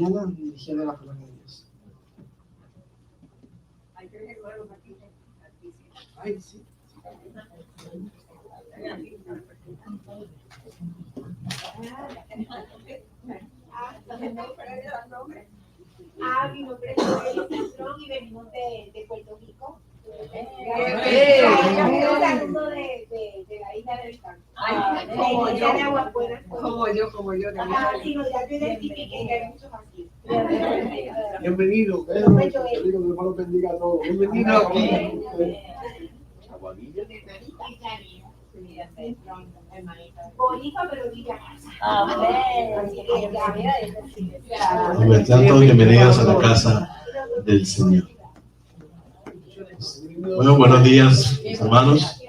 mañana dirigiendo la palabra de Dios. Ay, sí. Mi nombre es Joel y venimos de Puerto Rico. Un saludo de la isla del Encanto. Como yo. Si no, ya te identifiqué que hay muchos aquí. Bienvenido, Pedro. Que Dios los bendiga a todos. Bienvenido aquí. Bonito, pero vive a casa. Así que Amén. Sean todos bienvenidos a la casa del Señor. Bueno, buenos días, hermanos.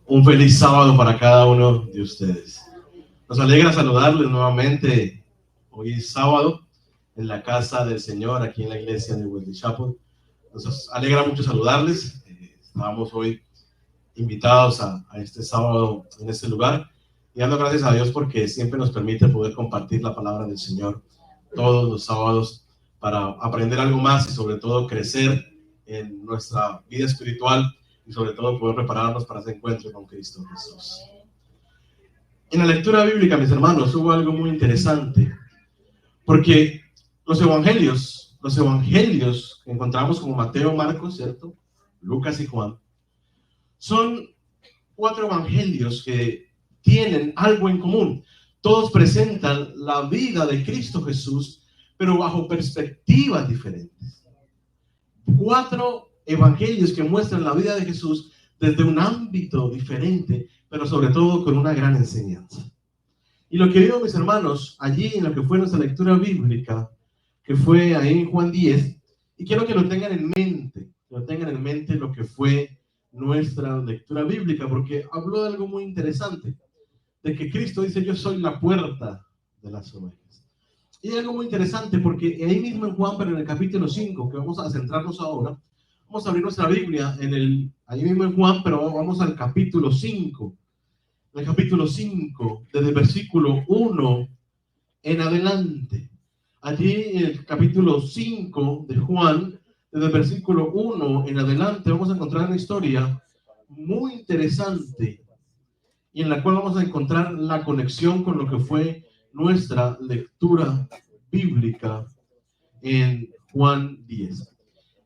Un feliz sábado para cada uno de ustedes. Nos alegra saludarles nuevamente. Hoy es sábado en la casa del Señor, aquí en la iglesia de Wesley Chapel. Nos alegra mucho saludarles. Estábamos hoy invitados a este sábado en este lugar y dando gracias a Dios porque siempre nos permite poder compartir la palabra del Señor todos los sábados para aprender algo más y sobre todo crecer en nuestra vida espiritual y sobre todo poder prepararnos para ese encuentro con Cristo Jesús. En la lectura bíblica, mis hermanos, hubo algo muy interesante porque los evangelios que encontramos como Mateo, Marcos, ¿cierto? Lucas y Juan, son 4 evangelios que tienen algo en común. Todos presentan la vida de Cristo Jesús, pero bajo perspectivas diferentes. 4 evangelios que muestran la vida de Jesús desde un ámbito diferente, pero sobre todo con una gran enseñanza. Y lo que vimos, mis hermanos, allí en lo que fue nuestra lectura bíblica, que fue ahí en Juan 10, y quiero que lo tengan en mente lo que fue nuestra lectura bíblica, porque habló de algo muy interesante, de que Cristo dice: yo soy la puerta de las ovejas. Y hay algo muy interesante, porque ahí mismo en Juan, pero en el capítulo 5, que vamos a centrarnos ahora, vamos a abrir nuestra Biblia ahí mismo en Juan, pero vamos al capítulo 5. En el capítulo 5, desde el versículo 1 en adelante. Allí en el capítulo 5 de Juan, desde el versículo 1 en adelante, vamos a encontrar una historia muy interesante y en la cual vamos a encontrar la conexión con lo que fue nuestra lectura bíblica en Juan 10.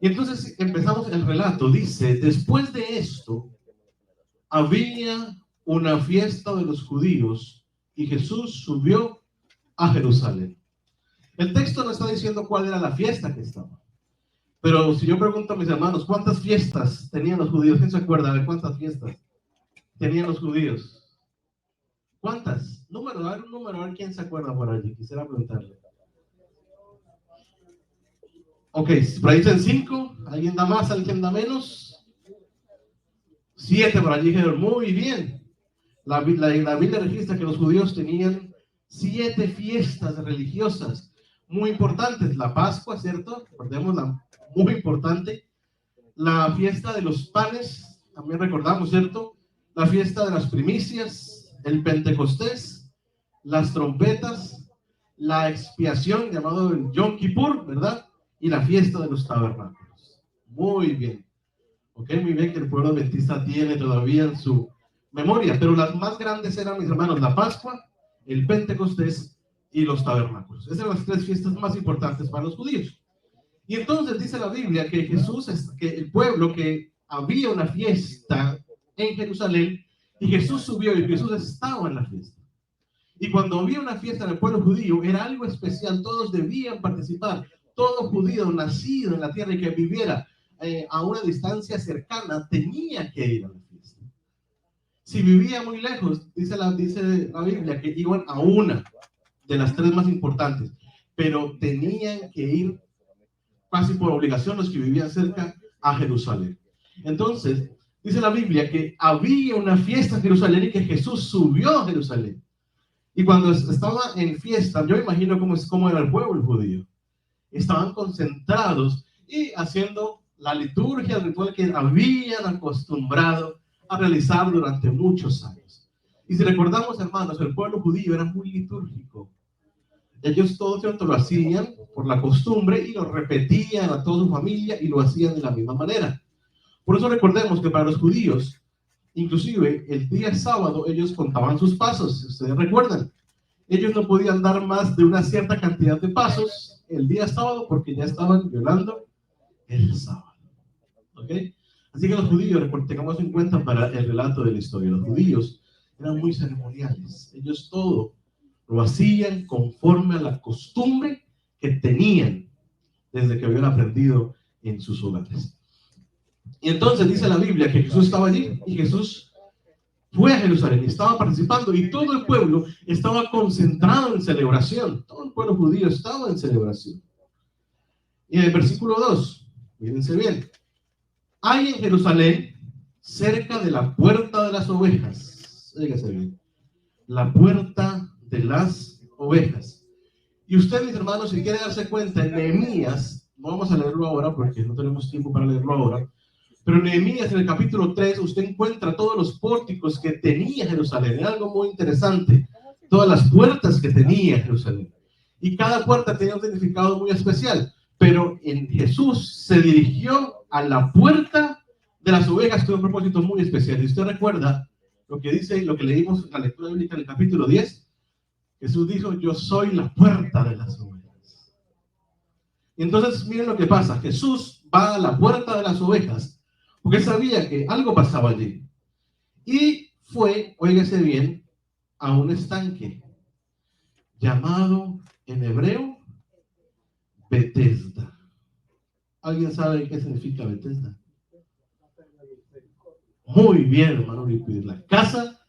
Y entonces empezamos el relato. Dice: después de esto, había una fiesta de los judíos y Jesús subió a Jerusalén. El texto no está diciendo cuál era la fiesta que estaba. Pero si yo pregunto a mis hermanos, ¿cuántas fiestas tenían los judíos? ¿Quién se acuerda? A ver, ¿cuántas fiestas tenían los judíos? ¿Cuántas? Número, a ver un número, a ver quién se acuerda por allí. Quisiera preguntarle. Ok, por ahí dicen 5. ¿Alguien da más? ¿Alguien da menos? 7 por allí dijeron. Muy bien. La Biblia registra que los judíos tenían 7 fiestas religiosas muy importantes. La Pascua, ¿cierto? Recordemos, muy importante. La fiesta de los panes, también recordamos, ¿cierto? La fiesta de las primicias, el Pentecostés, las trompetas, la expiación, llamado el Yom Kippur, ¿verdad? Y la fiesta de los tabernáculos. Muy bien. Ok, muy bien que el pueblo adventista tiene todavía en su memoria, pero las más grandes eran, mis hermanos, la Pascua, el Pentecostés y los tabernáculos. Esas eran las 3 fiestas más importantes para los judíos. Y entonces dice la Biblia que que el pueblo, que había una fiesta en Jerusalén y Jesús subió y Jesús estaba en la fiesta. Y cuando había una fiesta en el pueblo judío, era algo especial, todos debían participar. Todo judío nacido en la tierra y que viviera a una distancia cercana tenía que ir a la fiesta. Si vivía muy lejos, dice la Biblia que iban a una de las 3 más importantes, pero tenían que ir casi por obligación los que vivían cerca a Jerusalén. Entonces, dice la Biblia que había una fiesta en Jerusalén y que Jesús subió a Jerusalén. Y cuando estaba en fiesta, yo imagino cómo era el pueblo judío. Estaban concentrados y haciendo la liturgia, el ritual que habían acostumbrado a realizar durante muchos años. Y si recordamos, hermanos, el pueblo judío era muy litúrgico. Ellos todo cierto lo hacían por la costumbre y lo repetían a toda su familia y lo hacían de la misma manera. Por eso recordemos que para los judíos, inclusive el día sábado, ellos contaban sus pasos, si ustedes recuerdan. Ellos no podían dar más de una cierta cantidad de pasos el día sábado porque ya estaban violando el sábado. ¿Ok? Así que los judíos, tengamos en cuenta para el relato de la historia, los judíos eran muy ceremoniales. Ellos todo lo hacían conforme a la costumbre que tenían desde que habían aprendido en sus hogares. Y entonces dice la Biblia que Jesús estaba allí y Jesús fue a Jerusalén y estaba participando y todo el pueblo estaba concentrado en celebración. Todo el pueblo judío estaba en celebración. Y en el versículo 2, mírense bien, hay en Jerusalén, cerca de la puerta de las ovejas, fíjense bien, la puerta de las ovejas. Y usted, mis hermanos, si quiere darse cuenta, en Nehemías, no vamos a leerlo ahora porque no tenemos tiempo para leerlo ahora, pero en Nehemías, en el capítulo 3, usted encuentra todos los pórticos que tenía Jerusalén. Era algo muy interesante, todas las puertas que tenía Jerusalén. Y cada puerta tenía un significado muy especial, pero en Jesús se dirigió a la puerta de las ovejas con un propósito muy especial. Y usted recuerda lo que dice, lo que leímos en la lectura bíblica en el capítulo 10, Jesús dijo, yo soy la puerta de las ovejas. Y entonces miren lo que pasa, Jesús va a la puerta de las ovejas, porque él sabía que algo pasaba allí. Y fue, óigase bien, a un estanque llamado en hebreo Betesda. ¿Alguien sabe qué significa Betesda? Muy bien, hermano, la casa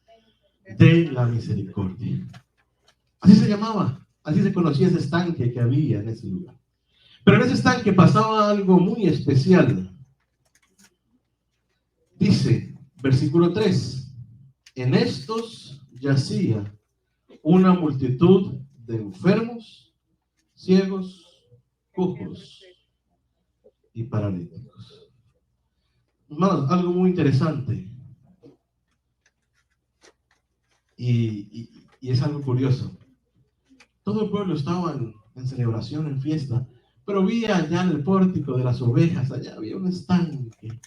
de la misericordia. Así se llamaba, así se conocía ese estanque que había en ese lugar. Pero en ese estanque pasaba algo muy especial. Dice, versículo 3, en estos yacía una multitud de enfermos, ciegos, cojos y paralíticos. Hermanos, algo muy interesante y es algo curioso. Todo el pueblo estaba en celebración, en fiesta, pero había allá en el pórtico de las ovejas, allá había un estanque.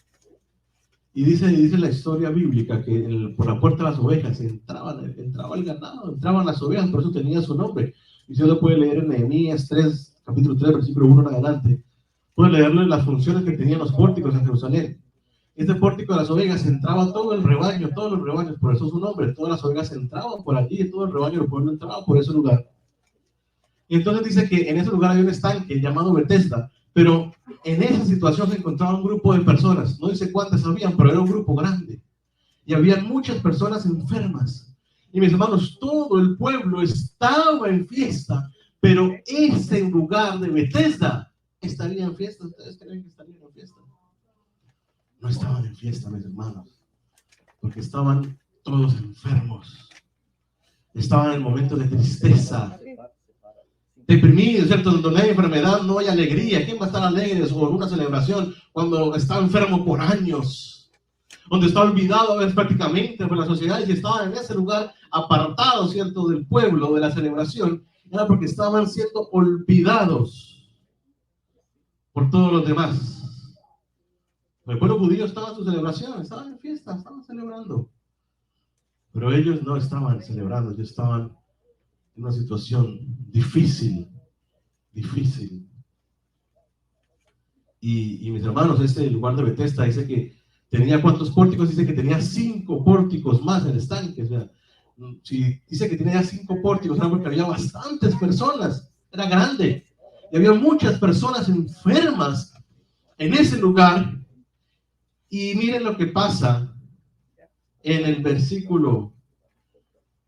Y dice la historia bíblica que por la puerta de las ovejas entraba el ganado, entraban las ovejas, por eso tenía su nombre. Y usted lo puede leer en Nehemías 3, capítulo 3, versículo 1 en adelante. Puede leerle las funciones que tenían los pórticos en Jerusalén. Este pórtico de las ovejas entraba todo el rebaño, todos los rebaños, por eso su nombre. Todas las ovejas entraban por allí, y todo el rebaño del pueblo entraba por ese lugar. Y entonces dice que en ese lugar hay un estanque llamado Betesda, pero en esa situación se encontraba un grupo de personas, no dice cuántas habían, pero era un grupo grande. Y había muchas personas enfermas. Y mis hermanos, todo el pueblo estaba en fiesta, pero ese lugar de Betesda estaría en fiesta. ¿Ustedes creen que estarían en fiesta? No estaban en fiesta, mis hermanos, porque estaban todos enfermos. Estaban en momentos de tristeza, deprimidos, ¿cierto? Donde no hay enfermedad, no hay alegría. ¿Quién va a estar alegre por una celebración cuando está enfermo por años? Donde está olvidado prácticamente por la sociedad y estaban en ese lugar apartados, ¿cierto? Del pueblo, de la celebración, era porque estaban siendo olvidados por todos los demás. El pueblo judío estaba en su celebración, estaban en fiesta, estaban celebrando. Pero ellos no estaban celebrando, ellos estaban en una situación difícil. Y mis hermanos, este lugar de Betesda dice que tenía ¿cuántos pórticos? Dice que tenía 5 pórticos más en el estanque. O sea, si dice que tenía 5 pórticos, era porque había bastantes personas, era grande. Y había muchas personas enfermas en ese lugar. Y miren lo que pasa en el versículo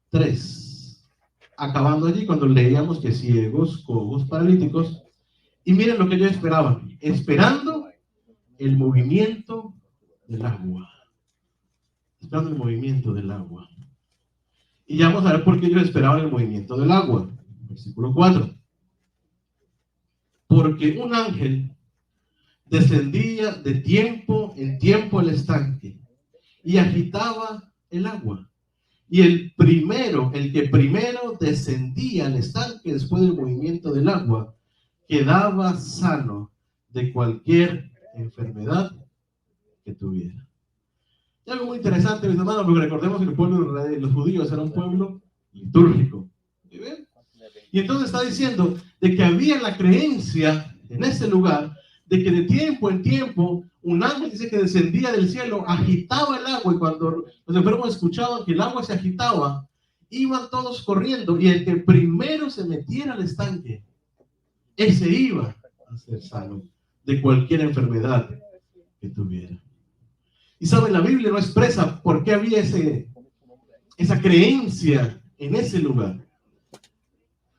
3. Acabando allí, cuando leíamos que ciegos, cojos, paralíticos. Y miren lo que ellos esperaban. Esperando el movimiento del agua. Esperando el movimiento del agua. Y ya vamos a ver por qué ellos esperaban el movimiento del agua. Versículo 4. Porque un ángel descendía de tiempo en tiempo el estanque y agitaba el agua. Y el que primero descendía al estanque después del movimiento del agua, quedaba sano de cualquier enfermedad que tuviera. Y algo muy interesante, mis hermanos, porque recordemos que el pueblo de los judíos era un pueblo litúrgico. ¿Sí ven? Y entonces está diciendo de que había la creencia en ese lugar de que de tiempo en tiempo un ángel, dice, que descendía del cielo, agitaba el agua, y cuando los enfermos escuchaban que el agua se agitaba, iban todos corriendo, y el que primero se metiera al estanque, ese iba a ser sano de cualquier enfermedad que tuviera. Y saben, la Biblia no expresa por qué había esa creencia en ese lugar.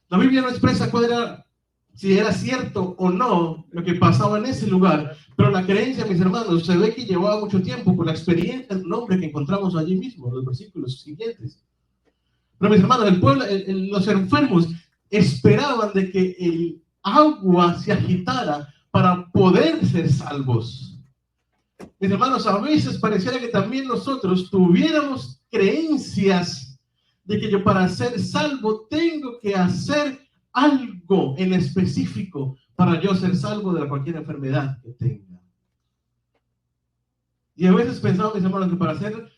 La Biblia no expresa cuál era, si era cierto o no lo que pasaba en ese lugar, pero la creencia, mis hermanos, se ve que llevaba mucho tiempo por la experiencia de un hombre que encontramos allí mismo, en los versículos siguientes. Pero mis hermanos, el pueblo, los enfermos esperaban de que el agua se agitara para poder ser salvos. Mis hermanos, a veces pareciera que también nosotros tuviéramos creencias de que yo, para ser salvo, tengo que hacer algo en específico para yo ser salvo de cualquier enfermedad que tenga. Y a veces pensamos, mis hermanos, que para ser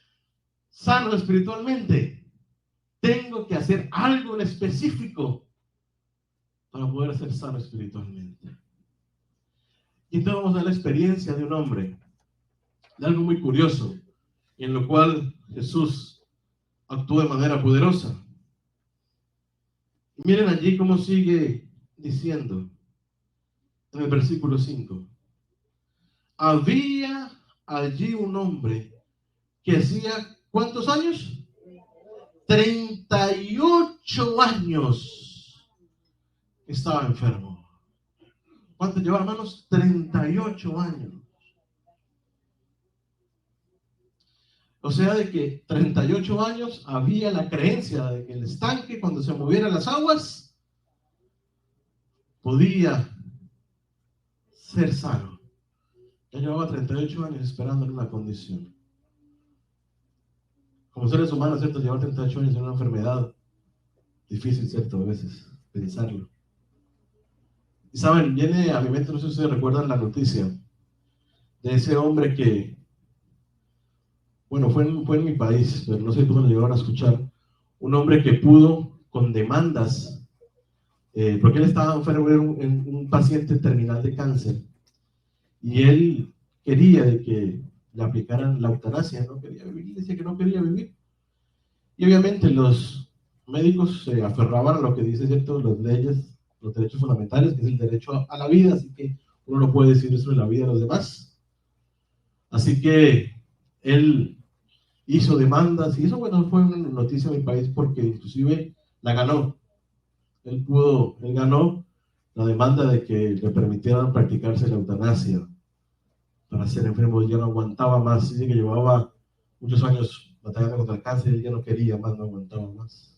sano espiritualmente tengo que hacer algo en específico para poder ser sano espiritualmente. Y entonces vamos a ver la experiencia de un hombre, de algo muy curioso, en lo cual Jesús actuó de manera poderosa. Y miren allí cómo sigue diciendo en el versículo 5. Había allí un hombre que hacía, ¿cuántos años? 38 años estaba enfermo. ¿Cuánto lleva, hermanos? 38 años. O sea, de que 38 años había la creencia de que el estanque, cuando se movieran las aguas, podía ser sano. Ya llevaba 38 años esperando en una condición. Como seres humanos, ¿cierto? Llevar 38 años en una enfermedad, difícil, ¿cierto? A veces pensarlo. Y saben, viene a mi mente, no sé si ustedes recuerdan la noticia de ese hombre que, bueno, fue en mi país, pero no sé cómo lo llegaron a escuchar. Un hombre que pudo, con demandas, porque él estaba enfermo, era un paciente terminal de cáncer, y él quería de que le aplicaran la eutanasia, no quería vivir, decía que no quería vivir. Y obviamente los médicos se aferraban a lo que dice, ¿cierto?, las leyes, los derechos fundamentales, que es el derecho a la vida, así que uno no puede decir eso de la vida de los demás. Así que él hizo demandas, y eso, bueno, fue una noticia en mi país porque inclusive la ganó. Él ganó la demanda de que le permitieran practicarse la eutanasia para ser enfermo. Él ya no aguantaba más, dice que llevaba muchos años batallando contra el cáncer, él ya no quería más, no aguantaba más.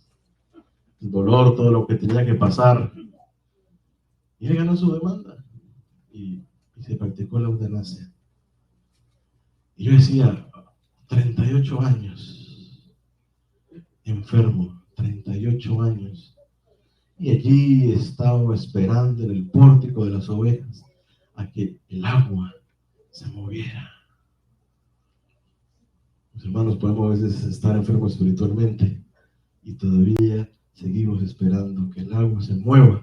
El dolor, todo lo que tenía que pasar. Y él ganó su demanda y se practicó la eutanasia. Y yo decía, 38 años, enfermo, 38 años. Y allí estaba esperando en el pórtico de las ovejas a que el agua se moviera. Mis hermanos, podemos a veces estar enfermos espiritualmente y todavía seguimos esperando que el agua se mueva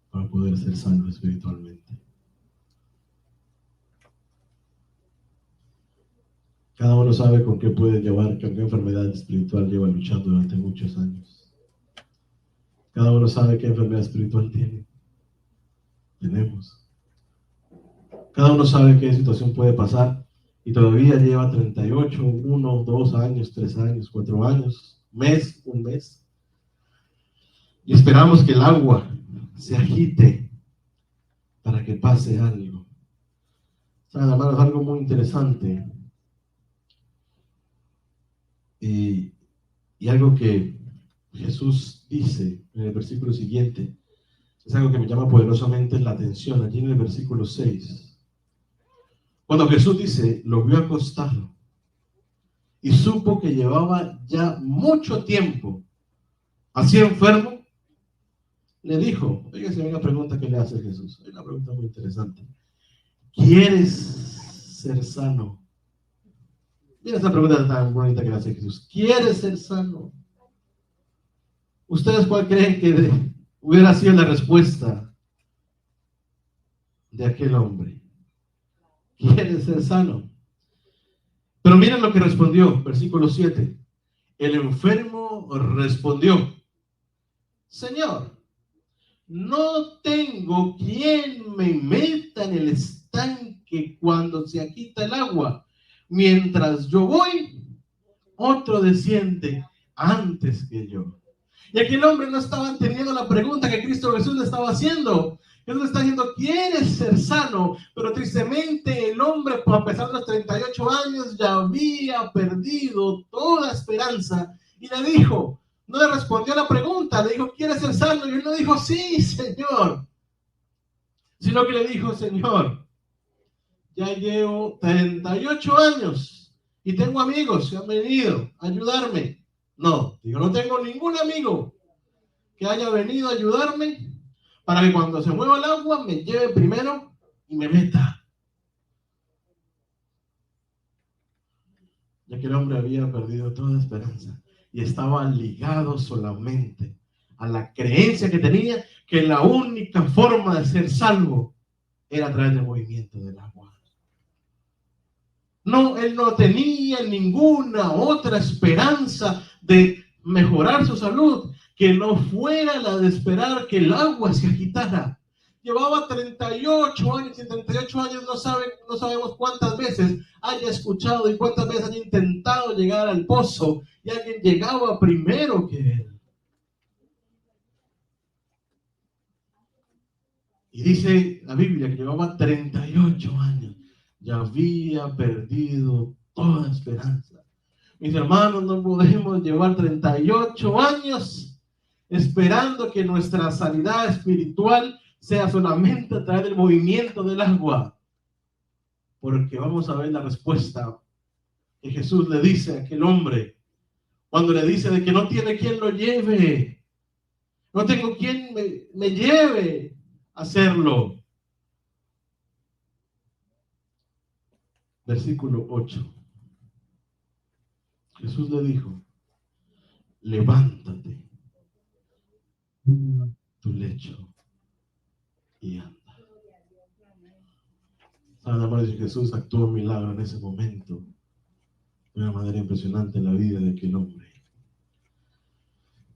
para poder ser sanos espiritualmente. Cada uno sabe con qué puede llevar, con qué enfermedad espiritual lleva luchando durante muchos años. Cada uno sabe qué enfermedad espiritual tenemos. Cada uno sabe qué situación puede pasar y todavía lleva 38, 1, 2 años, 3 años, 4 años, un mes. Y esperamos que el agua se agite para que pase algo. ¿Saben, hermanos? Algo muy interesante. Y algo que Jesús dice en el versículo siguiente, es algo que me llama poderosamente la atención, allí en el versículo 6. Cuando Jesús dice, lo vio acostado y supo que llevaba ya mucho tiempo así enfermo, le dijo, oiga, si hay una pregunta que le hace Jesús, hay una pregunta muy interesante. ¿Quieres ser sano? Mira esta pregunta tan bonita que le hace Jesús. ¿Quieres ser sano? ¿Ustedes cuál creen que hubiera sido la respuesta de aquel hombre? ¿Quieres ser sano? Pero miren lo que respondió, versículo 7. El enfermo respondió, Señor, no tengo quien me meta en el estanque cuando se agita el agua. Mientras yo voy, otro desciende antes que yo. Y aquel hombre no estaba entendiendo la pregunta que Cristo Jesús le estaba haciendo. Él le está diciendo, ¿quieres ser sano? Pero tristemente el hombre, a pesar de los 38 años, ya había perdido toda esperanza. Y le dijo, no le respondió a la pregunta, le dijo, ¿quieres ser sano? Y él no dijo, sí, Señor. Sino que le dijo, Señor, ya llevo 38 años y tengo amigos que han venido a ayudarme. No, digo, no tengo ningún amigo que haya venido a ayudarme para que cuando se mueva el agua me lleve primero y me meta. Ya que el hombre había perdido toda esperanza y estaba ligado solamente a la creencia que tenía que la única forma de ser salvo era a través del movimiento del agua. No, él no tenía ninguna otra esperanza de mejorar su salud que no fuera la de esperar que el agua se agitara. Llevaba 38 años y en 38 años no sabemos cuántas veces haya escuchado y cuántas veces haya intentado llegar al pozo y alguien llegaba primero que él. Y dice la Biblia que llevaba 38 años. Ya había perdido toda esperanza. Mis hermanos, no podemos llevar 38 años esperando que nuestra sanidad espiritual sea solamente a través del movimiento del agua. Porque vamos a ver la respuesta que Jesús le dice a aquel hombre cuando le dice de que no tiene quien lo lleve. No tengo quien me lleve a hacerlo. Versículo 8. Jesús le dijo, levántate tu lecho y anda. ¿Saben, amados? Jesús actuó un milagro en ese momento de una manera impresionante en la vida de aquel hombre.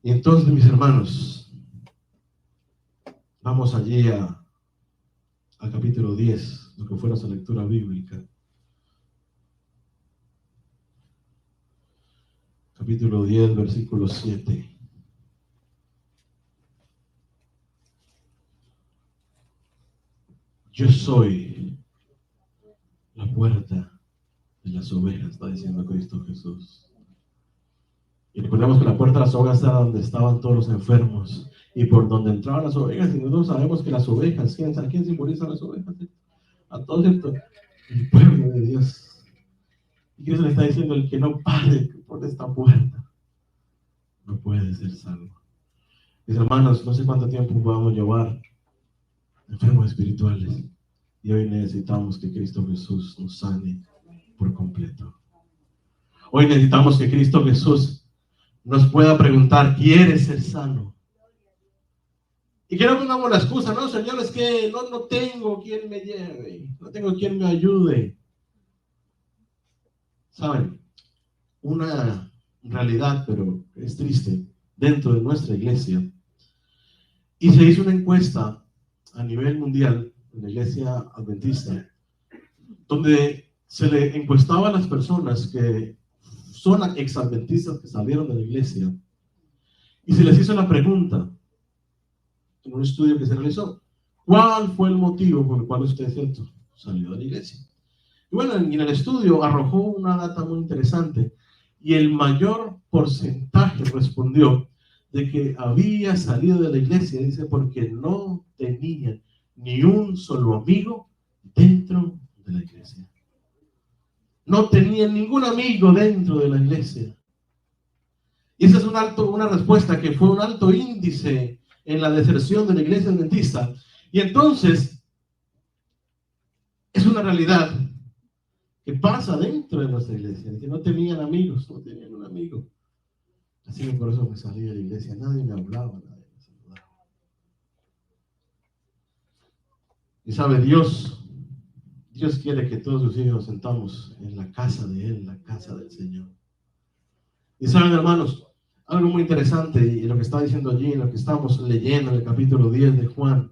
Y entonces, mis hermanos, vamos allí al capítulo 10, lo que fuera su lectura bíblica. Capítulo 10, versículo 7. Yo soy la puerta de las ovejas, está diciendo Cristo Jesús. Y recordemos que la puerta de las ovejas era donde estaban todos los enfermos y por donde entraban las ovejas. Y nosotros sabemos que las ovejas, ¿a quién simbolizan las ovejas? A todos el pueblo de Dios. Y Cristo le está diciendo, el que no pare por esta puerta no puede ser salvo. Mis hermanos, no sé cuánto tiempo podamos llevar enfermos espirituales y hoy necesitamos que Cristo Jesús nos sane por completo. Hoy necesitamos que Cristo Jesús nos pueda preguntar, ¿quieres ser sano? Y que no pongamos la excusa, no, Señor, es que no tengo quien me lleve, no tengo quien me ayude. ¿Saben? Una realidad, pero es triste, dentro de nuestra iglesia. Y se hizo una encuesta a nivel mundial, en la iglesia adventista, donde se le encuestaba a las personas que son exadventistas que salieron de la iglesia, y se les hizo la pregunta, en un estudio que se realizó, ¿cuál fue el motivo por el cual usted salió de la iglesia? Y bueno, en el estudio arrojó una data muy interesante, y el mayor porcentaje respondió de que había salido de la iglesia, dice, porque no tenían ni un solo amigo dentro de la iglesia. no tenía ningún amigo dentro de la iglesia. Y esa es una respuesta que fue un alto índice en la deserción de la iglesia adventista. Y entonces, es una realidad que pasa dentro de nuestra iglesia, que no tenían amigos, no tenían un amigo. Así que por eso me salí de la iglesia, nadie me hablaba, nadie me saludaba. Y sabe, Dios quiere que todos sus hijos nos sentamos en la casa de Él, la casa del Señor. Y saben, hermanos, algo muy interesante, y lo que está diciendo allí, en lo que estamos leyendo en el capítulo 10 de Juan,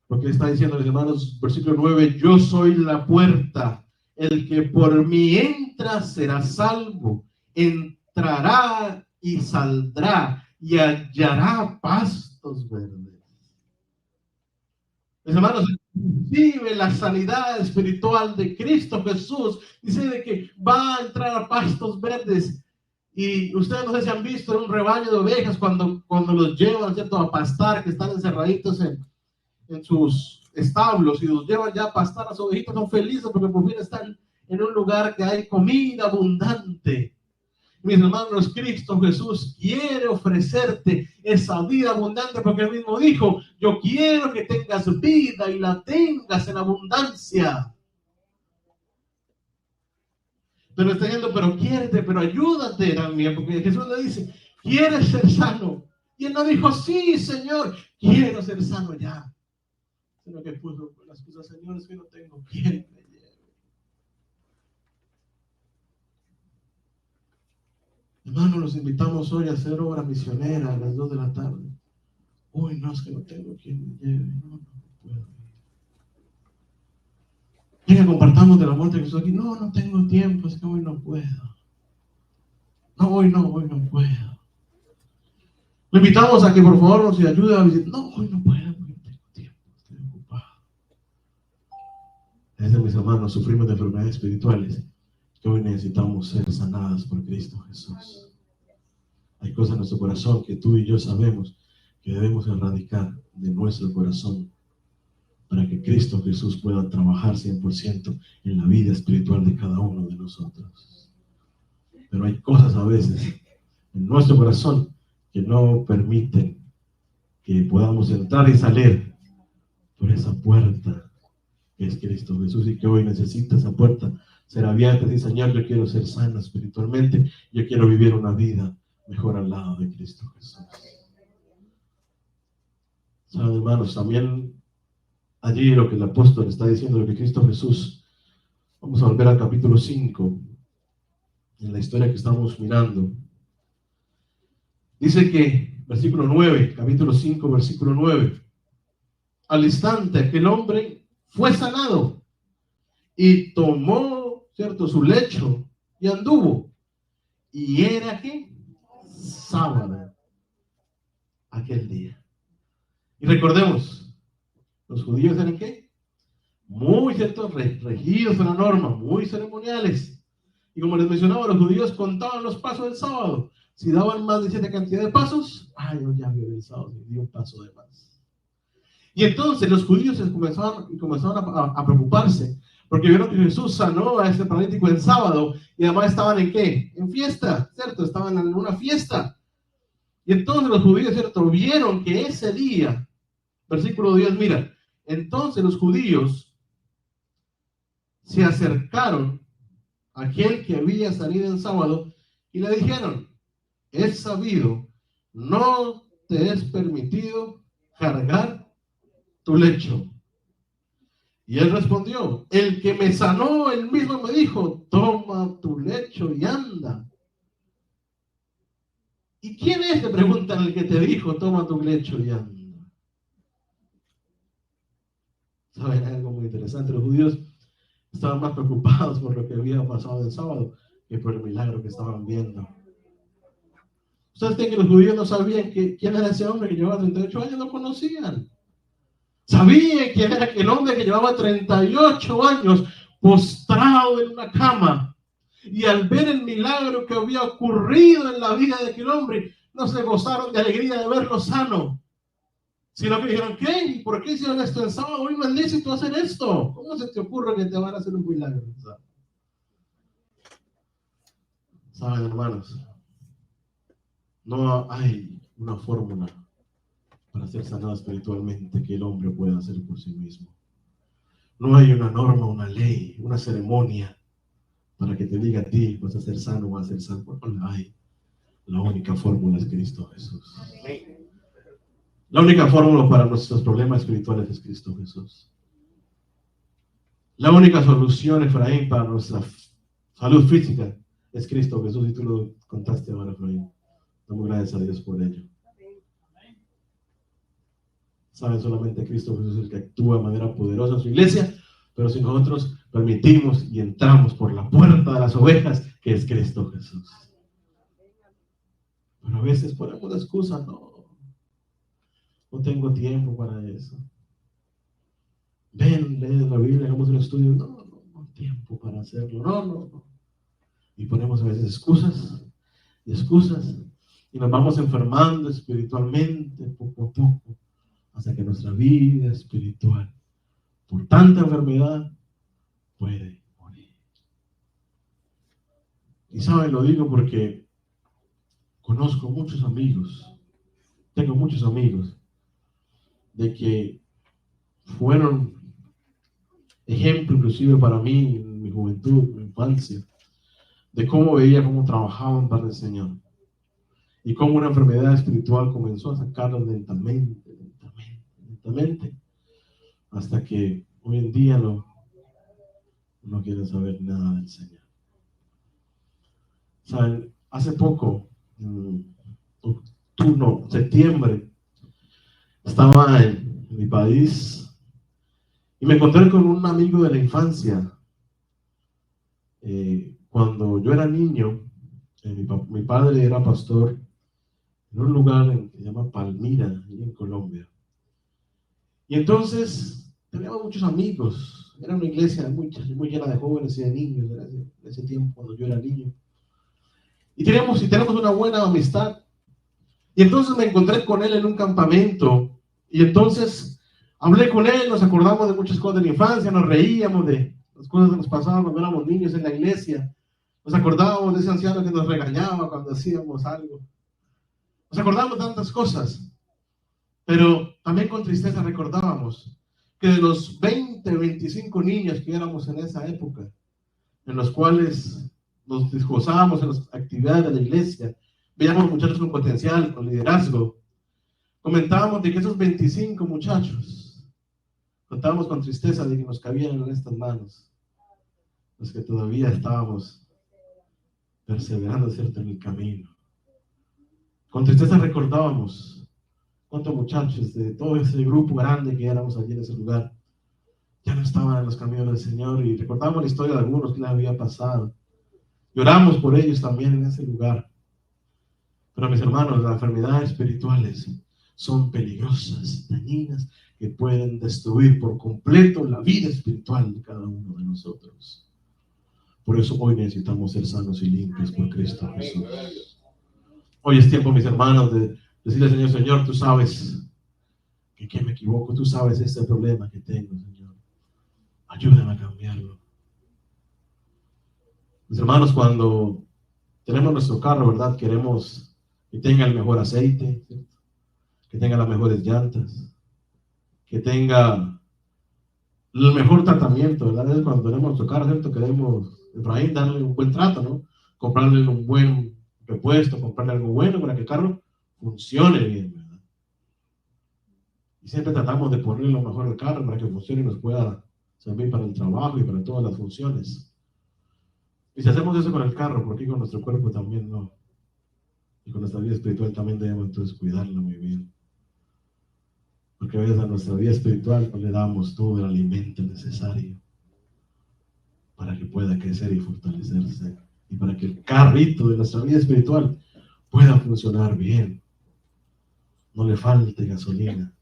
porque está diciendo, hermanos, versículo 9, yo soy la puerta, el que por mí entra será salvo, entrará y saldrá y hallará pastos verdes. Mis hermanos, vive la sanidad espiritual de Cristo Jesús. Dice de que va a entrar a pastos verdes. Y ustedes no sé si han visto en un rebaño de ovejas cuando los llevan, ¿cierto?, a pastar, que están encerraditos en sus establos y los llevan ya a pastar. Las ovejitas son felices porque por fin están en un lugar que hay comida abundante. Mis hermanos, Cristo Jesús quiere ofrecerte esa vida abundante porque Él mismo dijo, yo quiero que tengas vida y la tengas en abundancia. Pero está diciendo, pero quiérete, pero ayúdate también, porque Jesús le dice, ¿quieres ser sano? Y Él no dijo, sí, Señor, quiero ser sano ya. Sino que puso las cosas, Señor, es que no tengo quien me lleve. Hermanos, los invitamos hoy a hacer obra misionera a las 2 de la tarde. Uy, no, es que no tengo quien me lleve. No puedo. Venga, compartamos del amor de Jesús aquí. No, no tengo tiempo, es que hoy no puedo. Hoy no puedo. Le invitamos a que por favor nos ayude a visitar. No, hoy no puedo, porque no tengo tiempo, estoy ocupado. Es de mis hermanos, sufrimos de enfermedades espirituales que hoy necesitamos ser sanadas por Cristo Jesús. Hay cosas en nuestro corazón que tú y yo sabemos que debemos erradicar de nuestro corazón para que Cristo Jesús pueda trabajar 100% en la vida espiritual de cada uno de nosotros. Pero hay cosas a veces en nuestro corazón que no permiten que podamos entrar y salir por esa puerta que es Cristo Jesús, y que hoy necesita esa puerta ser abierta y Señor, yo quiero ser sano espiritualmente, yo quiero vivir una vida mejor al lado de Cristo Jesús. ¿Saben, hermanos? También allí lo que el apóstol está diciendo, lo que Cristo Jesús, vamos a volver al capítulo 5, en la historia que estamos mirando. Dice que, versículo 9, capítulo 5, versículo 9, al instante aquel hombre fue sanado y tomó, ¿cierto?, su lecho y anduvo. Y era que sábado aquel día. Y recordemos, los judíos eran ¿qué? Muy, ¿cierto?, regidos en la norma, muy ceremoniales. Y como les mencionaba, los judíos contaban los pasos del sábado. Si daban más de 7 cantidad de pasos, yo ya violé el sábado, y di un paso de más. Y entonces los judíos comenzaron a preocuparse, porque vieron que Jesús sanó a ese paralítico el sábado, y además estaban ¿en qué? En fiesta, ¿cierto? Estaban en una fiesta. Y entonces los judíos, ¿cierto?, vieron que ese día, versículo 10, mira, entonces los judíos se acercaron a aquel que había salido el sábado y le dijeron, es sabido, no te es permitido cargar tu lecho. Y él respondió, el que me sanó, él mismo me dijo, toma tu lecho y anda. ¿Y quién es? Te preguntan el que te dijo, toma tu lecho y anda. ¿Saben algo muy interesante? Los judíos estaban más preocupados por lo que había pasado el sábado que por el milagro que estaban viendo. ¿Ustedes creen que los judíos no sabían quién era ese hombre que llevaba 38 años? No conocían. Sabían quién era aquel hombre que llevaba 38 años postrado en una cama. Y al ver el milagro que había ocurrido en la vida de aquel hombre, no se gozaron de alegría de verlo sano, sino que dijeron, ¿qué? ¿Y por qué hicieron esto el sábado? Hoy me necesito hacer esto. ¿Cómo se te ocurre que te van a hacer un milagro? Saben, hermanos, no hay una fórmula para ser sanado espiritualmente que el hombre pueda hacer por sí mismo. No hay una norma, una ley, una ceremonia para que te diga a ti, vas a ser sano o vas a ser sano. No la hay. La única fórmula es Cristo Jesús. La única fórmula para nuestros problemas espirituales es Cristo Jesús. La única solución, Efraín, para nuestra salud física es Cristo Jesús, y tú lo contaste ahora, Efraín. Damos gracias a Dios por ello. Saben, solamente Cristo Jesús es el que actúa de manera poderosa en su iglesia, pero si nosotros permitimos y entramos por la puerta de las ovejas, que es Cristo Jesús. Pero a veces ponemos excusas, no tengo tiempo para eso. Ven, lee la Biblia, hagamos un estudio, no hay tiempo para hacerlo, no. Y ponemos a veces excusas, y nos vamos enfermando espiritualmente poco a poco, hasta que nuestra vida espiritual, por tanta enfermedad, puede morir. Y saben, lo digo porque conozco muchos amigos, tengo muchos amigos, de que fueron ejemplo inclusive para mí en mi juventud, en mi infancia, de cómo veía cómo trabajaban para el Señor y cómo una enfermedad espiritual comenzó a sacarlos lentamente, hasta que hoy en día no quieren saber nada del Señor. Saben, hace poco, septiembre, estaba en mi país y me encontré con un amigo de la infancia. Cuando yo era niño, mi padre era pastor en un lugar que se llama Palmira, en Colombia. Y entonces teníamos muchos amigos. Era una iglesia muy llena de jóvenes y de niños en ese tiempo, cuando yo era niño. Y tenemos una buena amistad. Y entonces me encontré con él en un campamento. Y entonces hablé con él, nos acordamos de muchas cosas de la infancia, nos reíamos de las cosas que nos pasaban cuando éramos niños en la iglesia. Nos acordábamos de ese anciano que nos regañaba cuando hacíamos algo. Nos acordábamos de tantas cosas. Pero también con tristeza recordábamos que de los 20, 25 niños que éramos en esa época, en los cuales nos desgozábamos en las actividades de la iglesia, veíamos muchachos con potencial, con liderazgo, comentábamos de que esos 25 muchachos, contábamos con tristeza de que nos cabían en estas manos, los que todavía estábamos perseverando, ¿cierto?, en el camino. Con tristeza recordábamos cuántos muchachos de todo ese grupo grande que éramos allí en ese lugar ya no estaban en los caminos del Señor, y recordamos la historia de algunos que les había pasado. Lloramos por ellos también en ese lugar. Pero mis hermanos, las enfermedades espirituales son peligrosas, dañinas, que pueden destruir por completo la vida espiritual de cada uno de nosotros. Por eso hoy necesitamos ser sanos y limpios por Cristo Jesús. Hoy es tiempo, mis hermanos, de decirle al Señor: Señor, tú sabes que me equivoco, tú sabes este problema que tengo, Señor. Ayúdame a cambiarlo. Mis hermanos, cuando tenemos nuestro carro, ¿verdad?, queremos que tenga el mejor aceite, ¿cierto?, que tenga las mejores llantas, que tenga el mejor tratamiento, ¿verdad? Es cuando tenemos nuestro carro, ¿cierto?, queremos, Efraín, darle un buen trato, ¿no? Comprarle un buen repuesto, comprarle algo bueno para que el carro funcione bien, ¿verdad? Y siempre tratamos de ponerle lo mejor al carro para que funcione y nos pueda servir para el trabajo y para todas las funciones. Y si hacemos eso con el carro, ¿por qué con nuestro cuerpo también no? Y con nuestra vida espiritual también debemos entonces cuidarla muy bien. Porque a veces a nuestra vida espiritual no le damos todo el alimento necesario para que pueda crecer y fortalecerse, y para que el carrito de nuestra vida espiritual pueda funcionar bien, no le falte gasolina.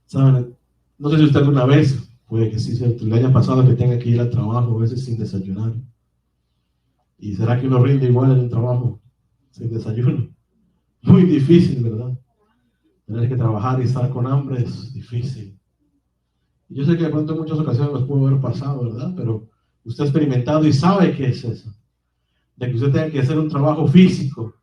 ¿Saben? No sé si usted alguna vez, puede que sí, ¿cierto?, le haya pasado que tenga que ir al trabajo a veces sin desayunar. ¿Y será que uno rinde igual en el trabajo sin desayuno? Muy difícil, ¿verdad? Tener que trabajar y estar con hambre es difícil. Y yo sé que de pronto en muchas ocasiones nos puede haber pasado, ¿verdad? Pero usted ha experimentado y sabe qué es eso. de que usted tenga que hacer un trabajo físico,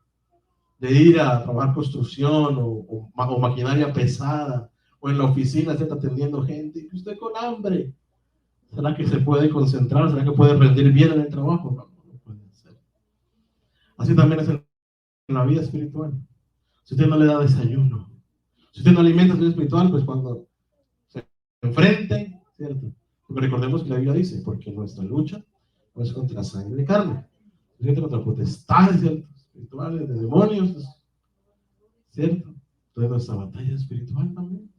de ir a trabajar construcción o maquinaria pesada, o en la oficina esté atendiendo gente, y que usted con hambre, ¿será que se puede concentrar? ¿Será que puede rendir bien en el trabajo? No, no puede ser. Así también es en la vida espiritual. Si usted no le da desayuno, si usted no alimenta su vida espiritual, pues cuando se enfrente, ¿cierto? Porque recordemos que la Biblia dice, porque nuestra lucha no es contra sangre y carne, es contra potestades, ¿cierto? Espirituales, de demonios, ¿cierto? Entonces nuestra batalla espiritual también.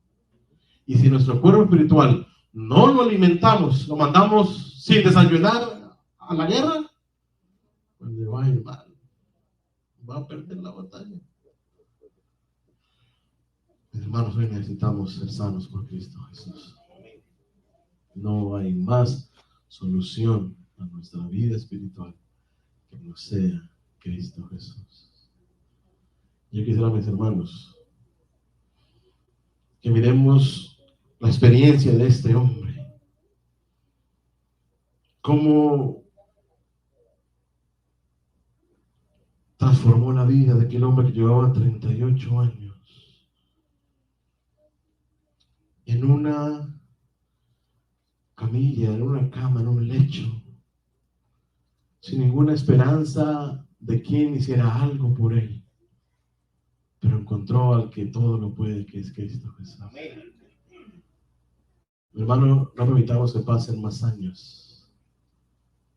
Y si nuestro cuerpo espiritual no lo alimentamos, lo mandamos sin desayunar a la guerra, pues le va a ir mal, va a perder la batalla. Mis hermanos, hoy necesitamos ser sanos por Cristo Jesús. No hay más solución a nuestra vida espiritual que no sea Cristo Jesús. Yo quisiera, mis hermanos, que miremos la experiencia de este hombre, cómo transformó la vida de aquel hombre que llevaba 38 años en una camilla, en una cama, en un lecho, sin ninguna esperanza de quien hiciera algo por él, pero encontró al que todo lo puede, que es Cristo Jesús. Mi hermano, no permitamos que pasen más años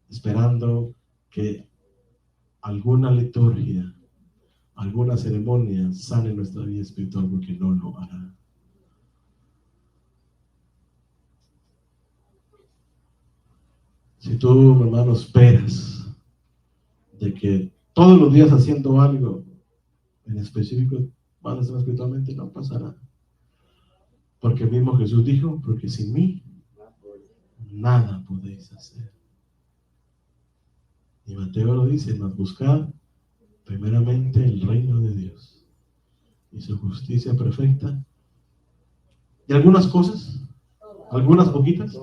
esperando que alguna liturgia, alguna ceremonia sane nuestra vida espiritual, porque no lo hará. Si tú, hermano, esperas de que todos los días haciendo algo en específico van a estar espiritualmente, no pasará. Porque mismo Jesús dijo, porque sin mí nada podéis hacer. Y Mateo lo dice, mas buscad primeramente el reino de Dios y su justicia perfecta. Y algunas cosas, algunas poquitas,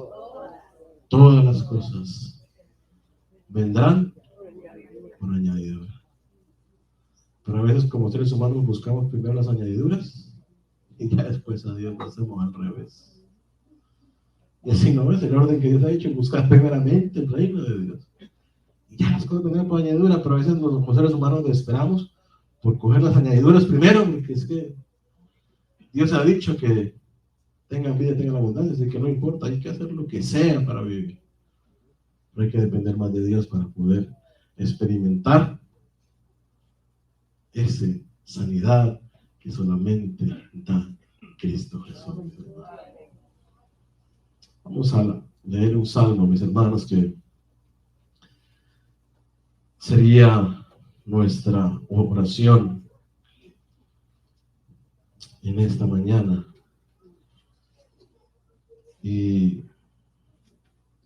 todas las cosas vendrán por añadidura. Pero a veces como seres humanos buscamos primero las añadiduras y ya después a Dios lo hacemos al revés. Y así no es el orden que Dios ha dicho, buscar primeramente el reino de Dios. Y ya las cosas vendrán por añadidura, pero a veces nosotros como seres humanos esperamos por coger las añadiduras primero, porque es que Dios ha dicho que tengan vida, tengan abundancia, así que no importa, hay que hacer lo que sea para vivir. Pero hay que depender más de Dios para poder experimentar esa sanidad que solamente da Cristo Jesús. Vamos a leer un salmo, mis hermanos, que sería nuestra oración en esta mañana. Y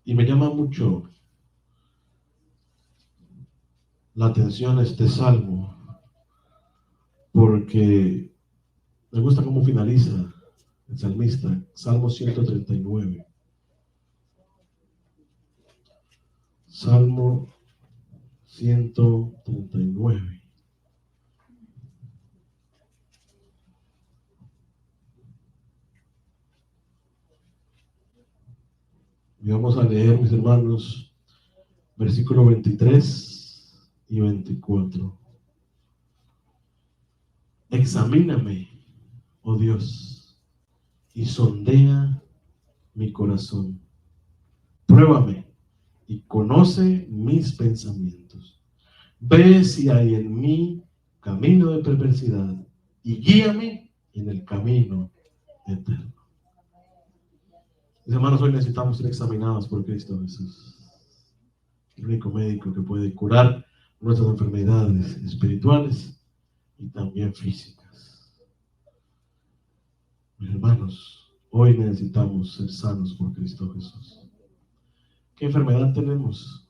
me llama mucho la atención este salmo, porque me gusta cómo finaliza el salmista, Salmo 139. Salmo 139. Y vamos a leer, mis hermanos, versículo 23 y 24. Examíname, oh Dios, y sondea mi corazón. Pruébame y conoce mis pensamientos. Ve si hay en mí camino de perversidad y guíame en el camino eterno. Mis hermanos, hoy necesitamos ser examinados por Cristo Jesús, el único médico que puede curar nuestras enfermedades espirituales y también físicas. Mis hermanos, hoy necesitamos ser sanos por Cristo Jesús. ¿Qué enfermedad tenemos?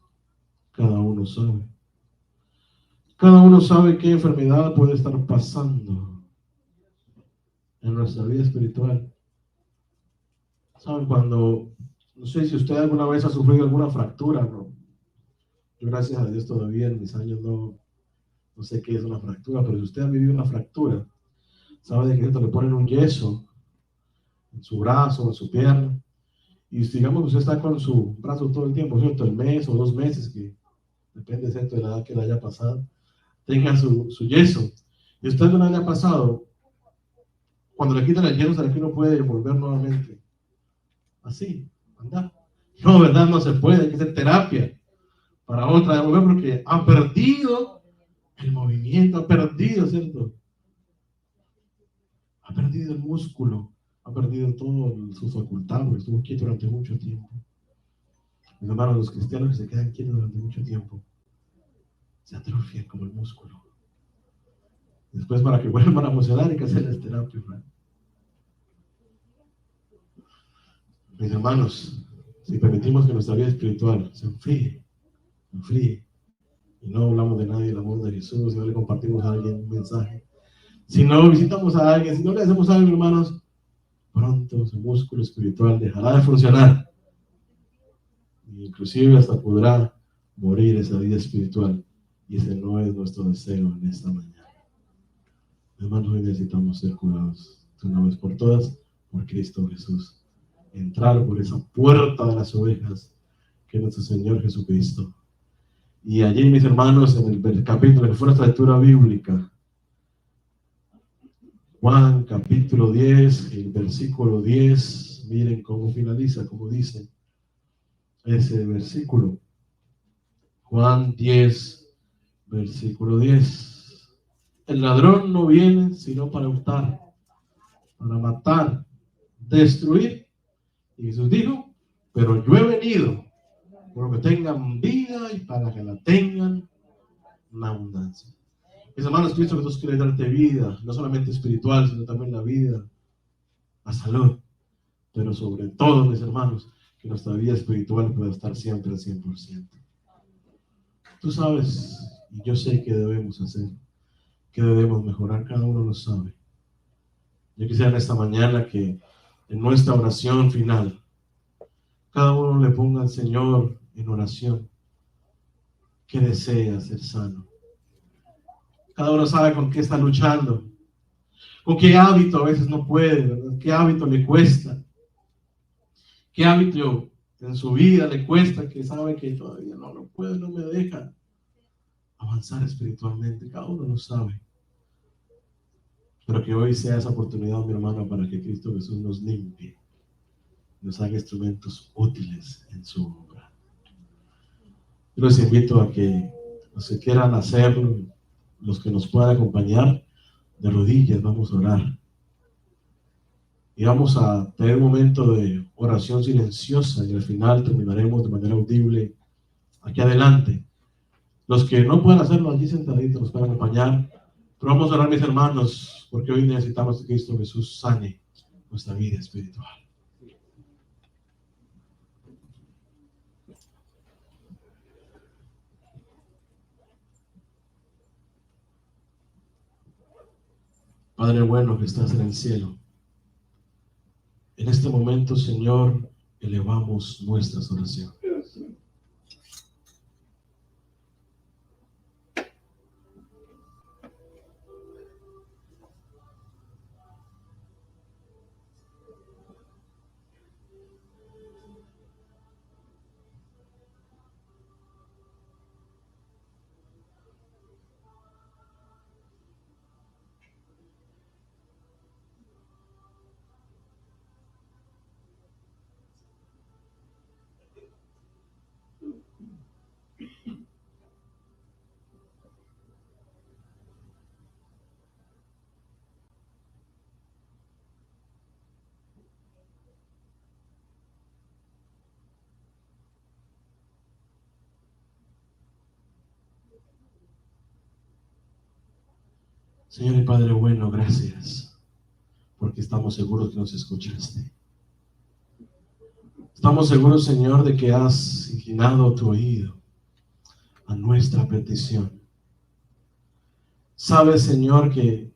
Cada uno sabe. Cada uno sabe qué enfermedad puede estar pasando en nuestra vida espiritual. ¿Saben? Cuando, no sé si usted alguna vez ha sufrido alguna fractura, ¿no? Yo, gracias a Dios, todavía en mis años no sé qué es una fractura, pero si usted ha vivido una fractura, sabe de que esto le ponen un yeso en su brazo, en su pierna, y digamos usted está con su brazo todo el tiempo, ¿cierto? El mes o 2 meses, que depende, ¿cierto?, de la edad que le haya pasado, tenga su yeso, y usted no le haya pasado, cuando le quitan el yeso, ¿será que uno puede volver nuevamente así, andar? No, ¿verdad? No se puede, hay que hacer terapia para otra vez volver, porque ha perdido el movimiento, ha perdido, ¿cierto? Ha perdido el músculo, ha perdido todo su facultad, porque estuvo quieto durante mucho tiempo. Mis hermanos, los cristianos que se quedan quietos durante mucho tiempo se atrofian como el músculo. Después, para que vuelvan a funcionar, hay que hacerles terapia, ¿verdad? Mis hermanos, si permitimos que nuestra vida espiritual se enfríe, y no hablamos de nadie, el amor de Jesús, si no le compartimos a alguien un mensaje, si no visitamos a alguien, si no le hacemos algo, hermanos, pronto su músculo espiritual dejará de funcionar, e inclusive hasta podrá morir esa vida espiritual, y ese no es nuestro deseo en esta mañana. Hermanos, hoy necesitamos ser curados de una vez por todas por Cristo Jesús, entrar por esa puerta de las ovejas que es nuestro Señor Jesucristo. Y allí, mis hermanos, en el capítulo que fue nuestra lectura bíblica, Juan capítulo 10, el versículo 10, miren cómo finaliza, cómo dice ese versículo. Juan 10, versículo 10. El ladrón no viene sino para hurtar, para matar, destruir. Y Jesús dijo, pero yo he venido para que tengan vida y para que la tengan en abundancia. Mis hermanos, Cristo Jesús quiere darte vida, no solamente espiritual, sino también la vida, la salud, pero sobre todo, mis hermanos, que nuestra vida espiritual pueda estar siempre al 100%. Tú sabes, y yo sé qué debemos hacer, qué debemos mejorar, cada uno lo sabe. Yo quisiera en esta mañana que en nuestra oración final, cada uno le ponga al Señor en oración que desea ser sano. Cada uno sabe con qué está luchando, con qué hábito a veces no puede, ¿verdad? Qué hábito le cuesta, qué hábito en su vida le cuesta, que sabe que todavía no lo puede, no me deja avanzar espiritualmente. Cada uno lo sabe. Pero que hoy sea esa oportunidad, mi hermano, para que Cristo Jesús nos limpie, nos haga instrumentos útiles en su obra. Yo los invito a que los que quieran hacerlo, los que nos puedan acompañar, de rodillas vamos a orar. Y vamos a tener un momento de oración silenciosa y al final terminaremos de manera audible aquí adelante. Los que no puedan hacerlo allí sentaditos nos pueden acompañar. Pero vamos a orar, mis hermanos, porque hoy necesitamos que Cristo Jesús sane nuestra vida espiritual. Padre bueno que estás en el cielo, en este momento, Señor, elevamos nuestras oraciones. Señor y Padre bueno, gracias, porque estamos seguros que nos escuchaste. Estamos seguros, Señor, de que has inclinado tu oído a nuestra petición. Sabes, Señor, que